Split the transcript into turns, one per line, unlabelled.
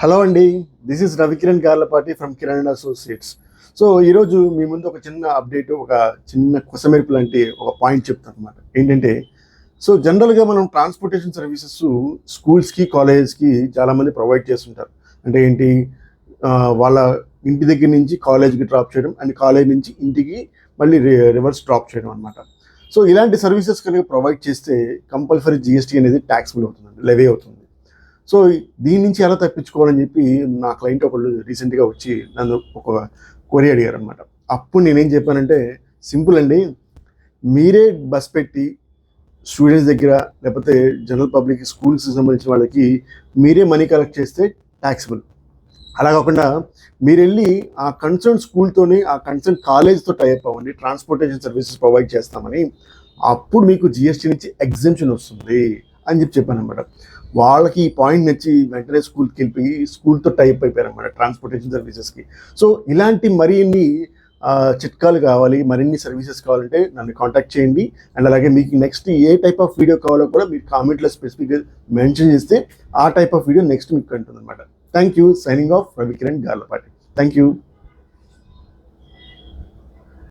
Hello అండి. This is Ravikiran Garlapati from Kiran and associates. So ఈరోజు మీ ముందు ఒక చిన్న అప్డేట్, ఒక చిన్న కొసమెరుపు లాంటి ఒక పాయింట్ చెప్తాను అనమాట. ఏంటంటే, సో జనరల్గా మనం ట్రాన్స్పోర్టేషన్ సర్వీసెస్ స్కూల్స్కి, కాలేజెస్కి చాలామంది ప్రొవైడ్ చేస్తుంటారు. అంటే ఏంటి, వాళ్ళ ఇంటి దగ్గర నుంచి కాలేజ్కి డ్రాప్ చేయడం అండ్ కాలేజ్ నుంచి ఇంటికి మళ్ళీ రివర్స్ డ్రాప్ చేయడం అనమాట. సో ఇలాంటి సర్వీసెస్ కనుక ప్రొవైడ్ చేస్తే కంపల్సరీ జిఎస్టీ అనేది ట్యాక్సిబుల్ అవుతుందండి, లెవీ అవుతుంది. సో దీని నుంచి ఎలా తప్పించుకోవాలని చెప్పి నా క్లయింట్ ఒకళ్ళు రీసెంట్గా వచ్చి నన్ను ఒక క్వరీ అడిగారు అనమాట. అప్పుడు నేనేం చెప్పానంటే, సింపుల్ అండి, మీరే బస్ పెట్టి స్టూడెంట్స్ దగ్గర లేకపోతే జనరల్ పబ్లిక్ స్కూల్స్కి సంబంధించిన వాళ్ళకి మీరే మనీ కలెక్ట్ చేస్తే ట్యాక్సిబుల్. అలా కాకుండా మీరు వెళ్ళి ఆ కన్సర్న్ స్కూల్తోని, ఆ కన్సర్న్ కాలేజ్తో టైప్ అవ్వండి, ట్రాన్స్పోర్టేషన్ సర్వీసెస్ ప్రొవైడ్ చేస్తామని, అప్పుడు మీకు జిఎస్టీ నుంచి ఎగ్జెంప్షన్ వస్తుంది అని చెప్పాను అనమాట. వాళ్ళకి ఈ పాయింట్ నచ్చి వెంటనే స్కూల్కి వెళ్ళిపోయి స్కూల్తో టైప్ అయిపోయారు అనమాట ట్రాన్స్పోర్టేషన్ సర్వీసెస్కి. సో ఇలాంటి మరిన్ని చిట్కాలు కావాలి, మరిన్ని సర్వీసెస్ కావాలంటే నన్ను కాంటాక్ట్ చేయండి. అండ్ అలాగే మీకు next A type of video కావాలో కూడా మీరు కామెంట్లో స్పెసిఫిక్గా మెన్షన్ చేస్తే ఆ టైప్ ఆఫ్ వీడియో నెక్స్ట్ మీకు ఉంటుంది అనమాట. Thank you. Signing off Ravikiran Garlapati. Thank you.